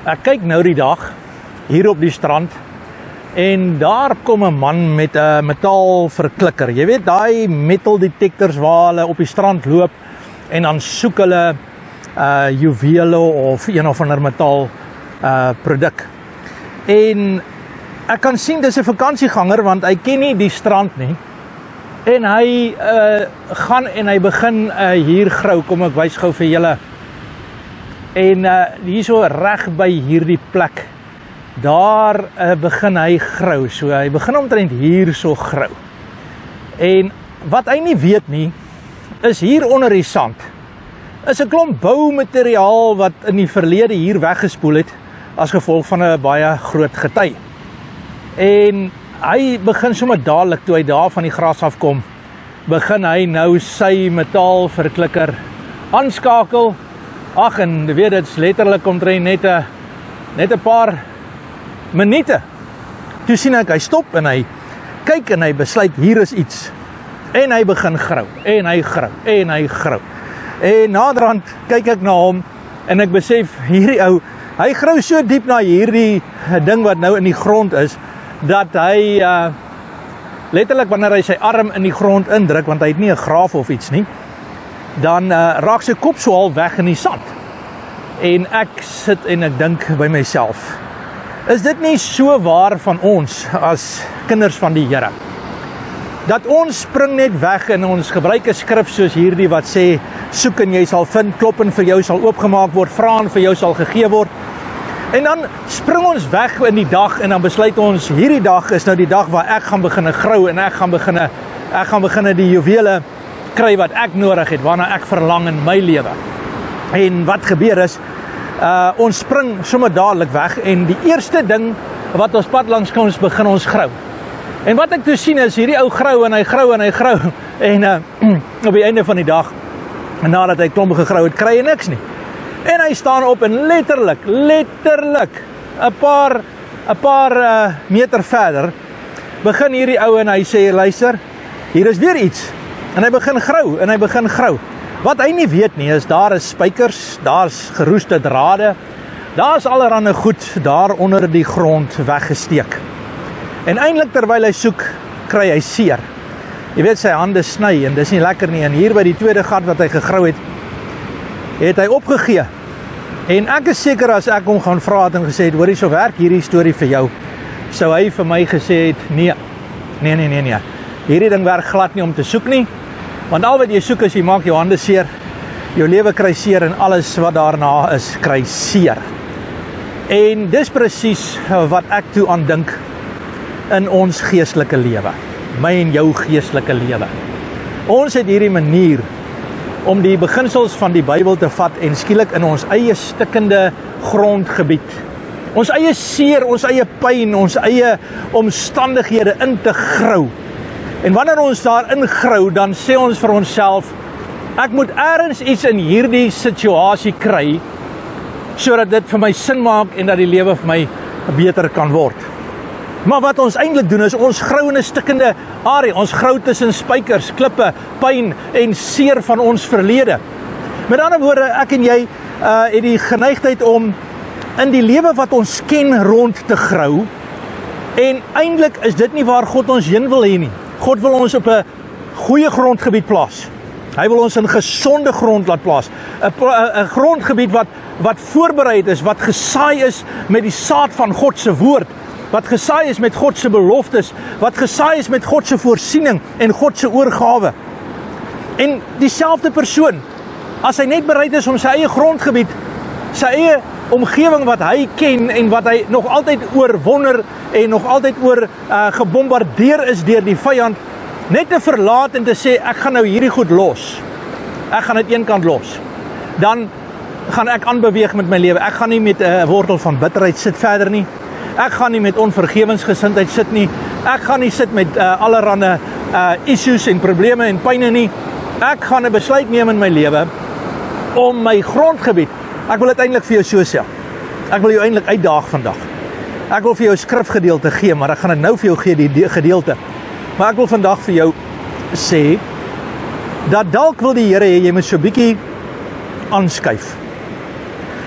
Ek kyk nou die dag hier op die strand en daar kom 'n man met 'n metaalverklikker. Jy weet daai metal detectors waar hulle op die strand loop en dan soek hulle juwele of een of ander metaal produk. En ek kan sien dis 'n vakansieganger want hy ken nie die strand nie. En hy gaan en hy begin hier grou, kom ek wys gou vir julle. En hier so reg by hierdie plek, daar begin hy grou. So hy begin omtrent hier so grou. En wat hy nie weet nie, is hier onder die sand, is 'n klomp boumateriaal wat in die verlede hier weggespoel het, as gevolg van 'n baie groot gety. En hy begin sommer dadelik, toe hy daar van die gras afkom, begin hy nou sy metaalverklikker aanskakel. Ag, en weet dit's letterlik omtrent net 'n paar minute. Toe sien ek, hy stop en hy kyk en hy besluit hier is iets. En hy begin grou, en hy grou, en hy grou. En naderhand kyk ek na hom en ek besef hierdie ou, hy grou so diep na hierdie ding wat nou in die grond is, dat hy letterlik wanneer hy sy arm in die grond indruk, want hy het nie 'n graaf of iets nie, dan raak sy kop so al weg in die sand. En ek sit en ek dink by myself, is dit nie so waar van ons as kinders van die Here? Dat ons spring net weg en ons gebruik 'n skrif soos hierdie wat sê, soek en jy sal vind, klop en vir jou sal oopgemaak word, vra en vir jou sal gegee word. En dan spring ons weg in die dag en dan besluit ons, hierdie dag is nou die dag waar ek gaan begin grou en ek gaan begin die juwele kry wat ek nodig het, waarna ek verlang in my lewe. En wat gebeur is, ons spring sommer dadelik weg en die eerste ding wat ons pad langs kom, begin ons grou. En wat ek toe sien is, hierdie ou grou en hy grou en hy grou en op die einde van die dag, nadat hy klomp gegrou het, kry hy niks nie. En hy staan op en letterlik 'n paar meter verder begin hierdie ou en hy sê, luister, hier is weer iets. En hy begin grou. Wat hy nie weet nie is, daar is spykers, daar's geroeste drade, daar's allerhande goed daar onder die grond weggesteek. En eintlik terwyl hy soek, kry hy seer. Jy weet, sy hande sny en dis nie lekker nie. En hier by die tweede gat wat hy gegrou het hy opgegee. En ek is seker as ek hom gaan vra het en gesê het, hoorie, so werk hierdie storie vir jou, sou hy vir my gesê het, nee. Hierdie ding werk glad nie om te soek nie, want al wat jy soek is, jy maak jou hande seer, jou lewe kry seer en alles wat daarna is, kry seer. En dis presies wat ek toe aan dink in ons geestelike lewe, my en jou geestelike lewe. Ons het hierdie manier om die beginsels van die Bybel te vat en skielik in ons eie stikkende grondgebied, ons eie seer, ons eie pyn, ons eie omstandighede in te grou. En wanneer ons daarin grou, dan sê ons vir onsself, ek moet ergens iets in hierdie situasie kry, sodat dit vir my sin maak en dat die lewe vir my beter kan word. Maar wat ons eintlik doen is, ons grou in 'n stikkende area, ons grou tussen spykers, klippe, pyn en seer van ons verlede. Met ander woorde, ek en jy het die geneigtheid om in die lewe wat ons ken rond te grou, en eintlik is dit nie waar God ons heen wil hê nie. God wil ons op 'n goeie grondgebied plaas. Hy wil ons in gesonde grond laat plaas. 'n grondgebied wat voorbereid is, wat gesaai is met die saad van God se woord, wat gesaai is met God se beloftes, wat gesaai is met God se voorsiening en God se oorgawe. En dieselfde persoon, as hy net bereid is om sy eie grondgebied, sy eie omgewing wat hy ken en wat hy nog altyd oorwonder en nog altyd oor gebombardeer is deur die vyand, net te verlaat en te sê, ek gaan nou hierdie goed los. Ek gaan dit eenkant los. Dan gaan ek aanbeweeg met my lewe. Ek gaan nie met 'n wortel van bitterheid sit verder nie. Ek gaan nie met onvergewensgesindheid sit nie. Ek gaan nie sit met allerhande issues en probleme en pyne nie. Ek gaan 'n besluit neem in my lewe om my grondgebied, ek wil dit eintlik vir jou so sê. Ek wil jou eintlik uitdaag vandag. Ek wil vir jou 'n skrifgedeelte gee, maar ek gaan dit nou vir jou gee, die gedeelte. Maar ek wil vandag vir jou sê, dat dalk wil die Here hê, jy moet so 'n bietjie aanskuif.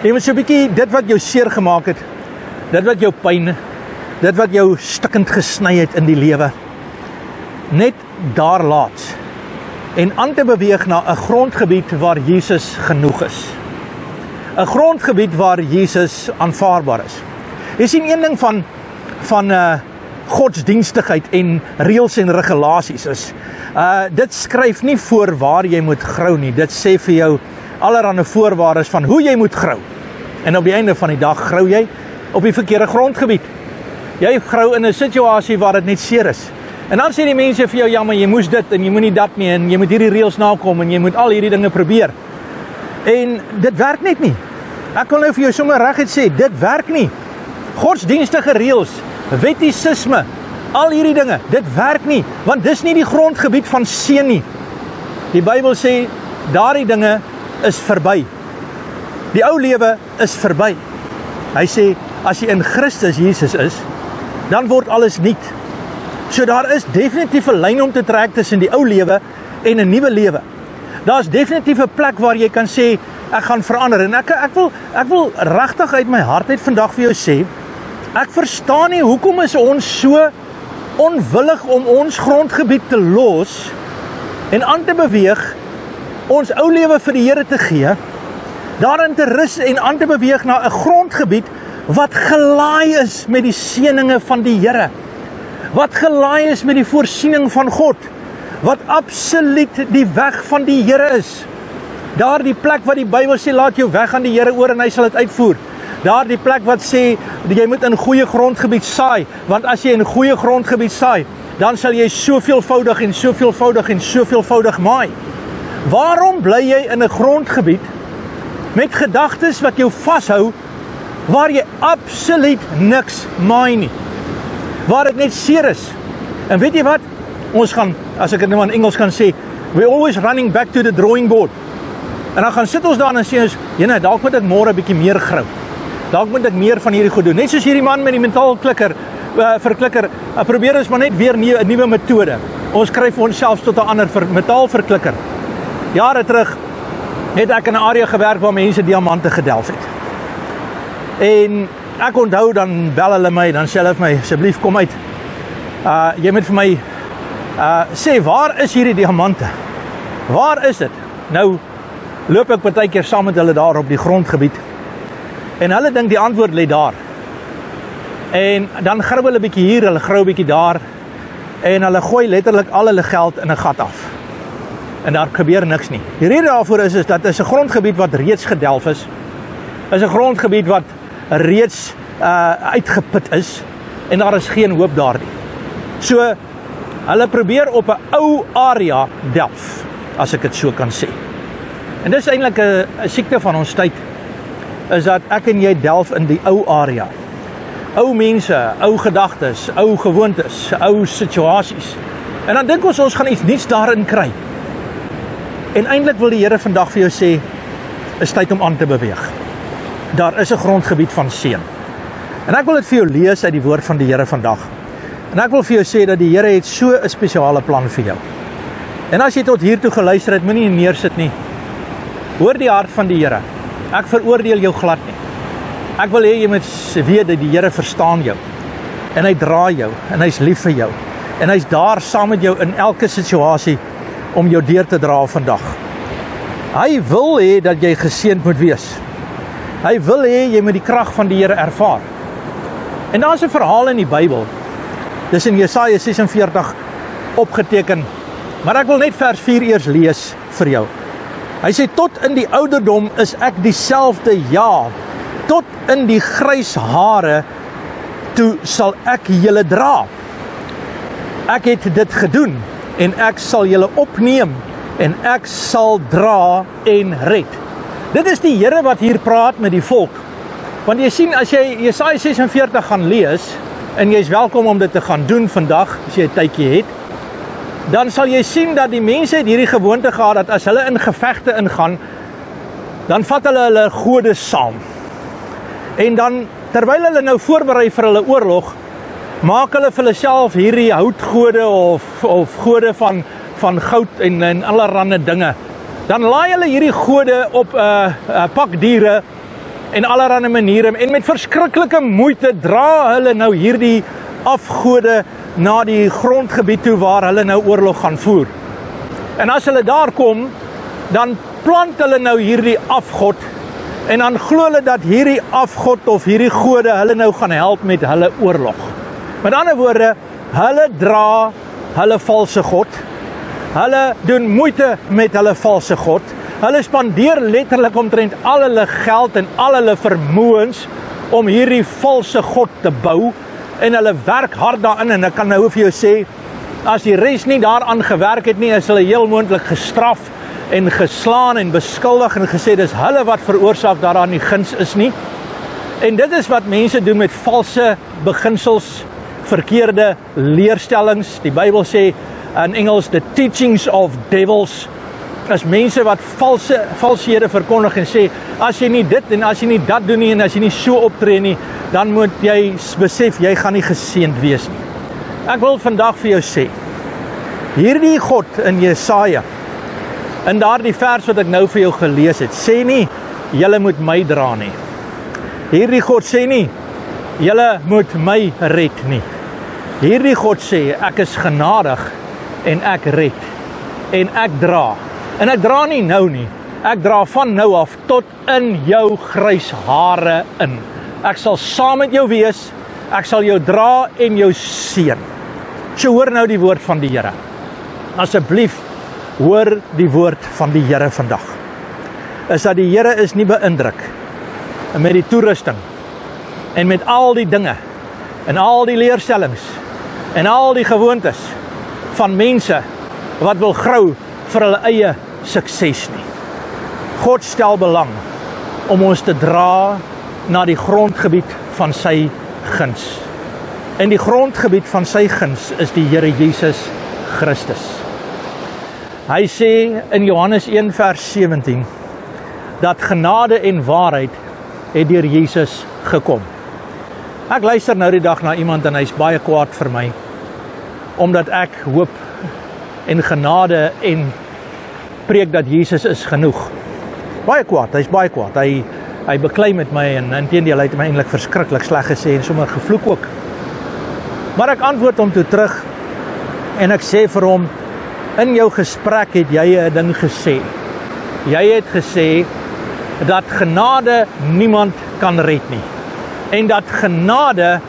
Jy moet so 'n bietjie dit wat jou seer gemaak het, dit wat jou pyn, dit wat jou stikkend gesny het in die lewe, net daar laat en aan te beweeg na 'n grondgebied waar Jesus genoeg is. 'n Grondgebied waar Jesus aanvaarbaar is. Jy sien een ding van godsdienstigheid en reëls en regulasies is, dit skryf nie voor waar jy moet grou nie, dit sê vir jou allerhande voorwaardes van hoe jy moet grou. En op die einde van die dag grou jy op die verkeerde grondgebied. Jy grou in 'n situasie waar dit net seer is. En dan sê die mense vir jou, ja, maar jy moes dit en jy moet nie dat nie en jy moet hierdie reëls nakom en jy moet al hierdie dinge probeer. En dit werk net nie. Ek wil nou vir jou sommer reguit sê, dit werk nie. Godsdienstige reëls, wettisisme, al hierdie dinge, dit werk nie, want dis nie die grondgebied van seën nie. Die Bybel sê, daardie dinge is verby. Die ou lewe is verby. Hy sê, as jy in Christus Jesus is, dan word alles nuut. So daar is definitief 'n lyn om te trek tussen die ou lewe en 'n nuwe lewe. Daar's definitief 'n plek waar jy kan sê, ek gaan verander. En ek wil regtig uit my hart uit vandag vir jou sê, ek verstaan nie hoekom is ons so onwillig om ons grondgebied te los en aan te beweeg, ons ou lewe vir die Here te gee, daarin te rus en aan te beweeg na 'n grondgebied wat gelaai is met die seëninge van die Here, wat gelaai is met die voorsiening van God, wat absoluut die weg van die Here is. Daar die plek wat die Bybel sê, laat jou weg aan die Here oor en hy sal dit uitvoer. Daar die plek wat sê, jy moet in goeie grondgebied saai, want as jy in goeie grondgebied saai, dan sal jy soveelvoudig en soveelvoudig en soveelvoudig maai. Waarom bly jy in 'n grondgebied met gedagtes wat jou vashou, waar jy absoluut niks maai nie, waar dit net seer is? En weet jy wat? Ons gaan, as ek dit nou in Engels kan sê, we're always running back to the drawing board. En dan gaan sit ons daar en sê ons, jene, dalk moet ek môre 'n bietjie meer grou. Dalk moet ek meer van hierdie goed doen. Net soos hierdie man met die metaalklikker, verklikker, probeer ons maar net weer 'n nuwe metode. Ons skryf onsself tot 'n ander metaalverklikker. Jare terug het ek in 'n area gewerk waar mense diamante gedelf het. En ek onthou, dan bel hulle my, dan sê hulle vir my, asseblief kom uit. Jy moet vir my sê, waar is hierdie diamante? Waar is dit? Nou loop ek partykeer saam met hulle daar op die grondgebied. En hulle dink die antwoord lê daar. En dan grou hulle 'n bietjie hier, hulle grou 'n bietjie daar. En hulle gooi letterlik al hulle geld in 'n gat af. En daar gebeur niks nie. Die rede daarvoor is dat is 'n grondgebied wat reeds gedelf is. Is 'n grondgebied wat reeds uitgeput is. En daar is geen hoop daar nie. So, hulle probeer op 'n ou area delf, as ek dit so kan sê. En dis eintlik 'n siekte van ons tyd, is dat ek en jy delf in die ou area. Ou mense, ou gedagtes, ou gewoontes, ou situasies. En dan dink ons gaan iets nuuts daarin kry. En eintlik wil die Here vandag vir jou sê, is tyd om aan te beweeg. Daar is 'n grondgebied van seën. En ek wil dit vir jou lees uit die woord van die Here vandag. En ek wil vir jou sê dat die Here het so 'n spesiale plan vir jou. En as jy tot hier toe geluister het, moenie neersit nie. Hoor die hart van die Here. Ek veroordeel jou glad nie. Ek wil hê jy moet weet dat die Here verstaan jou. En hy dra jou. En hy's lief vir jou. En hy's daar saam met jou in elke situasie om jou deur te dra vandag. Hy wil hê dat jy geseënd moet wees. Hy wil hê jy moet die krag van die Here ervaar. En daar's 'n verhaal in die Bybel. Dis in Jesaja 46 opgeteken. Maar ek wil net vers 4 eers lees vir jou. Hy sê, tot in die ouderdom is ek dieselfde, ja, tot in die grys hare, toe sal ek julle dra. Ek het dit gedoen, en ek sal julle opneem, en ek sal dra en red. Dit is die Here wat hier praat met die volk. Want jy sien, as jy Jesaja 46 gaan lees, en jy is welkom om dit te gaan doen vandag, as jy 'n tydjie het, dan sal jy sien dat die mense het hierdie gewoonte gehad, dat as hulle in gevegte ingaan, dan vat hulle gode saam. En dan, terwyl hulle nou voorberei vir hulle oorlog, maak hulle vir hulle self hierdie houtgode of gode van goud en allerlei dinge. Dan laai hulle hierdie gode op pak diere, en allerlei maniere, en met verskriklike moeite dra hulle nou hierdie afgode na die grondgebied toe waar hulle nou oorlog gaan voer. En as hulle daar kom, dan plant hulle nou hierdie afgod, en dan glo hulle dat hierdie afgod of hierdie gode hulle nou gaan help met hulle oorlog. Met ander woorde, hulle dra hulle valse god, hulle doen moeite met hulle valse god, hulle spandeer letterlik omtrent al hulle geld en al hulle vermoëns om hierdie valse god te bou, en hulle werk hard daarin, en ek kan nou vir jou sê, as die res nie daaraan gewerk het nie, is hulle heel moontlik gestraf en geslaan en beskuldig en gesê, dis hulle wat veroorsaak daaraan nie guns is nie. En dit is wat mense doen met valse beginsels, verkeerde leerstellings. Die Bybel sê in Engels, the teachings of devils, as mense wat valshede verkondig en sê, as jy nie dit en as jy nie dat doen nie, en as jy nie so optree nie, dan moet jy besef, jy gaan nie geseënd wees nie. Ek wil vandag vir jou sê, hierdie God in Jesaja, in daardie vers wat ek nou vir jou gelees het, sê nie, julle moet my dra nie. Hierdie God sê nie, julle moet my red nie. Hierdie God sê, ek is genadig en ek red en ek dra. En ek dra nie nou nie, ek dra van nou af tot in jou grys hare in. Ek sal saam met jou wees, ek sal jou dra en jou seën. So hoor nou die woord van die Here. Asseblief, hoor die woord van die Here vandag. Is dat die Here is nie beïndruk met die toerusting en met al die dinge en al die leerstellings en al die gewoontes van mense wat wil grou vir hulle eie sukses nie. God stel belang om ons te dra na die grondgebied van sy guns. En die grondgebied van sy guns is die Here Jesus Christus. Hy sê in Johannes 1 vers 17 dat genade en waarheid het deur Jesus gekom. Ek luister nou die dag na iemand en hy's baie kwaad vir my omdat ek hoop en genade en preek dat Jesus is genoeg. Baie kwaad, hy's baie kwaad. Hy beklei met my en inteendeel hy het my eintlik verskriklik sleg gesê en sommer gevloek ook. Maar ek antwoord hom toe terug en ek sê vir hom, in jou gesprek het jy 'n ding gesê. Jy het gesê dat genade niemand kan red nie. En dat genade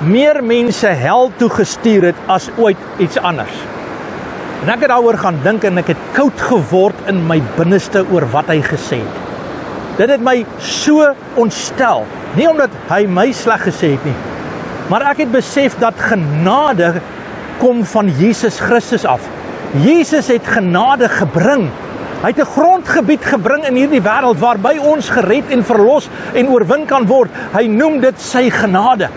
meer mense hel toe gestuur het as ooit iets anders. En ek het daaroor gaan dink en ek het koud geword in my binneste oor wat hy gesê het. Dit het my so ontstel. Nie omdat hy my sleg gesê het nie, maar ek het besef dat genade kom van Jesus Christus af. Jesus het genade gebring. Hy het 'n grondgebied gebring in hierdie wêreld waarby ons gered en verlos en oorwin kan word. Hy noem dit sy genade.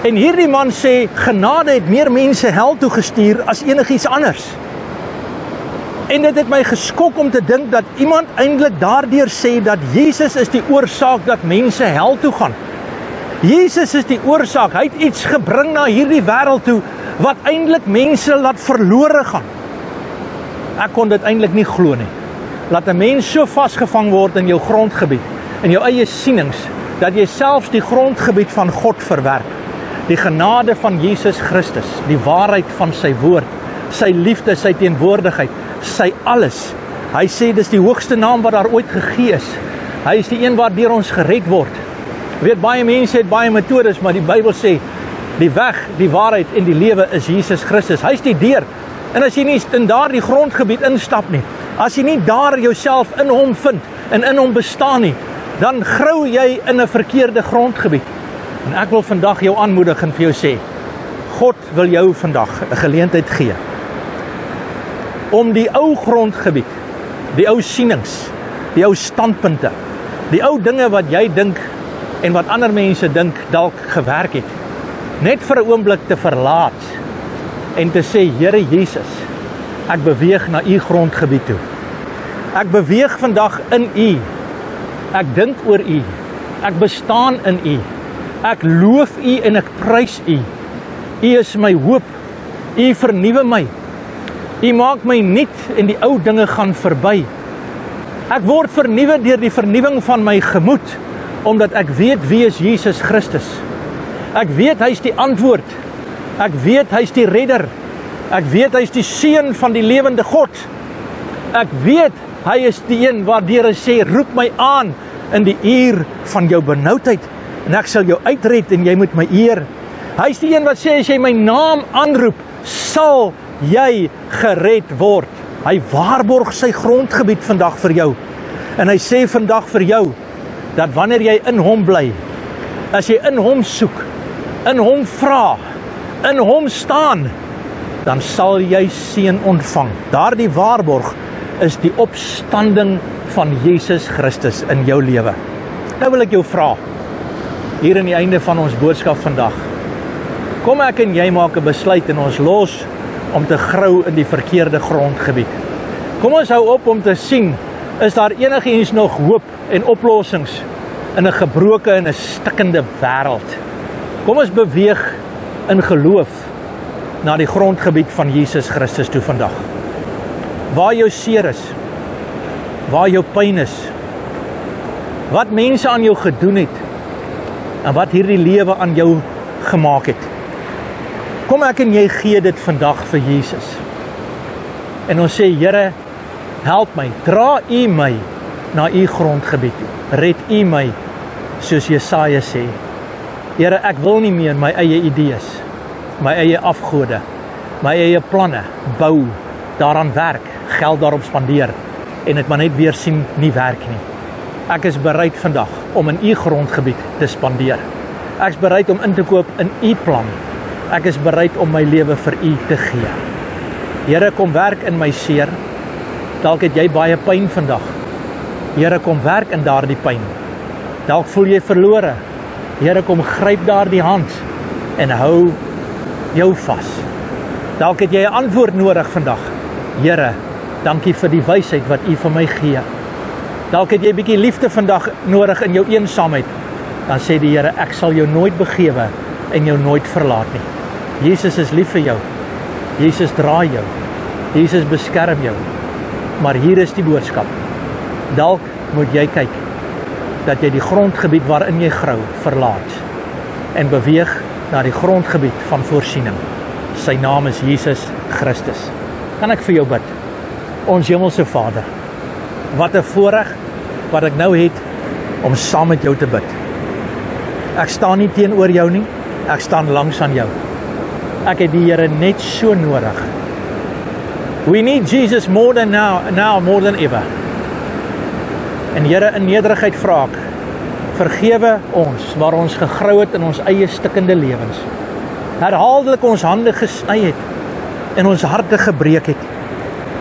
En hierdie man sê, genade het meer mense hel toe gestuur as enigiets anders. En dit het my geskok om te dink dat iemand eintlik daardeur sê dat Jesus is die oorsaak dat mense hel toe gaan. Jesus is die oorsaak. Hy het iets gebring na hierdie wêreld toe wat eintlik mense laat verlore gaan. Ek kon dit eintlik nie glo nie. Laat 'n mens so vasgevang word in jou grondgebied, in jou eie sienings, dat jy selfs die grondgebied van God verwerp. Die genade van Jesus Christus, die waarheid van sy woord, sy liefde, sy teenwoordigheid, sy alles. Hy sê dis die hoogste naam wat daar ooit gegee is. Hy is die een waardeur ons gered word. Jy weet, baie mense het baie metodes, maar die Bybel sê, die weg, die waarheid en die lewe is Jesus Christus. Hy is die deur. En as jy nie in daardie grondgebied instap nie, as jy nie daar jouself in hom vind en in hom bestaan nie, dan grou jy in 'n verkeerde grondgebied. En ek wil vandag jou aanmoedig en vir jou sê, God wil jou vandag 'n geleentheid gee om die ou grondgebied, die ou sienings, die ou standpunte, die ou dinge wat jy dink en wat ander mense dink dalk gewerk het, net vir 'n oomblik te verlaat en te sê, Here Jesus, ek beweeg na u grondgebied toe. Ek beweeg vandag in u. Ek dink oor u. Ek bestaan in u. Ek loof u en ek prys u. U is my hoop. U vernuwe my. U maak my nuut en die ou dinge gaan verby. Ek word vernuwe deur die vernuwing van my gemoed, omdat ek weet wie is Jesus Christus. Ek weet hy is die antwoord. Ek weet hy is die redder. Ek weet hy is die seun van die lewende God. Ek weet hy is die een waardeur hy sê, roep my aan in die uur van jou benoudheid en ek sal jou uitred en jy moet my eer. Hy is die een wat sê, as jy my naam aanroep, sal jy gered word. Hy waarborg sy grondgebied vandag vir jou. En hy sê vandag vir jou, dat wanneer jy in hom bly, as jy in hom soek, in hom vra, in hom staan, dan sal jy seën ontvang. Daardie waarborg is die opstanding van Jesus Christus in jou lewe. Nou wil ek jou vra, hier in die einde van ons boodskap vandag, kom ek en jy maak 'n besluit en ons los om te grou in die verkeerde grondgebied. Kom ons hou op om te sien, is daar enigiets nog hoop en oplossings in 'n gebroke en 'n stikkende wêreld. Kom ons beweeg in geloof na die grondgebied van Jesus Christus toe vandag. Waar jou seer is, waar jou pyn is, wat mense aan jou gedoen het, en wat hierdie lewe aan jou gemaak het. Kom ek en jy gee dit vandag vir Jesus. En ons sê, Here, help my, dra U my na U grondgebied toe. Red U my, soos Jesaja sê. Here, ek wil nie meer my eie idees, my eie afgode, my eie planne bou, daaraan werk, geld daarop spandeer en dit maar net weer sien nie werk nie. Ek is bereid vandag om in U grondgebied te spandeer. Ek is bereid om in te koop in U plan. Ek is bereid om my lewe vir U te gee. Here, kom werk in my seer. Dalk het jy baie pyn vandag. Here, kom werk in daardie pyn. Dalk voel jy verlore. Here, kom gryp daardie hand en hou jou vas. Dalk het jy 'n antwoord nodig vandag. Here, dankie vir die wysheid wat U vir my gee. Dalk het jy 'n bietjie liefde vandag nodig in jou eensaamheid. Dan sê die Here, ek sal jou nooit begewe en jou nooit verlaat nie. Jesus is lief vir jou. Jesus dra jou. Jesus beskerm jou. Maar hier is die boodskap. Dalk moet jy kyk dat jy die grondgebied waarin jy grou verlaat en beweeg na die grondgebied van voorsiening. Sy naam is Jesus Christus. Kan ek vir jou bid? Ons hemelse Vader, wat 'n voorreg wat ek nou het om saam met jou te bid. Ek staan nie teenoor jou nie, ek staan langs aan jou. Ek het die Here net so nodig. We need Jesus more than now more than ever. En Here, in nederigheid vra ek, vergewe ons waar ons gegrou het in ons eie stikkende lewens. Herhaaldelik ons hande gesny het en ons harte gebreek het.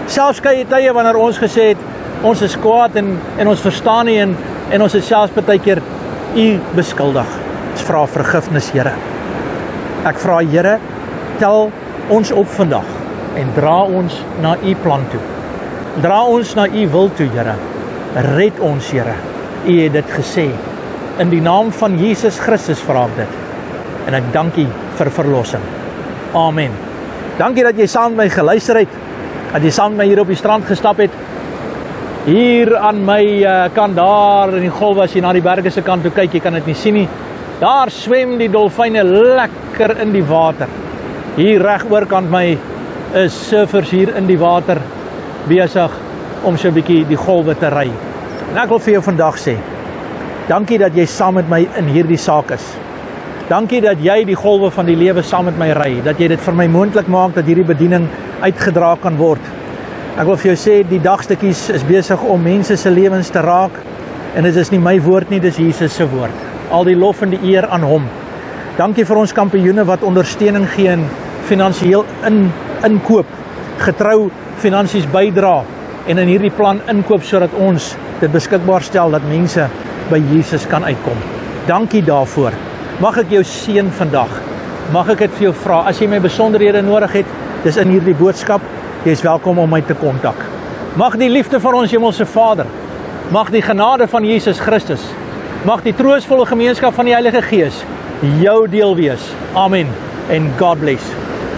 Selfs tye wanneer ons gesê het, ons is kwaad en ons verstaan nie en ons het selfs partykeer U beskuldig. Ons vra vergifnis, Here. Ek vra, Here, tel ons op vandag en dra ons na U plan toe. Dra ons na U wil toe, Here. Red ons, Here. U het dit gesê. In die naam van Jesus Christus vra ek dit. En ek dank U vir verlossing. Amen. Dankie dat jy saam met my geluister het. Dat jy saam met my hier op die strand gestap het. Hier aan my kant daar in die golwe, as jy na die berge se kant toe kyk, jy kan dit nie sien nie. Daar swem die dolfyne lekker in die water. Hier reg oorkant my is surfers hier in die water besig om so 'n bietjie die golwe te ry. En ek wil vir jou vandag sê, dankie dat jy saam met my in hierdie saak is. Dankie dat jy die golwe van die lewe saam met my ry, dat jy dit vir my moontlik maak dat hierdie bediening uitgedra kan word. Ek wil vir jou sê, die dagstukkies is besig om mense se lewens te raak, en dit is nie my woord nie, dis Jesus se woord. Al die lof en die eer aan hom. Dankie vir ons kampioene wat ondersteuning gee en finansiëel inkoop, getrou finansies bydra en in hierdie plan inkoop sodat ons dit beskikbaar stel dat mense by Jesus kan uitkom. Dankie daarvoor. Mag ek jou seën vandag. Mag ek dit vir jou vra. As jy my besonderhede nodig het, dis in hierdie boodskap. Jy is welkom om my te kontak. Mag die liefde van ons hemelse Vader, mag die genade van Jesus Christus, mag die troostvolle gemeenskap van die Heilige Gees jou deel wees. Amen. And God bless.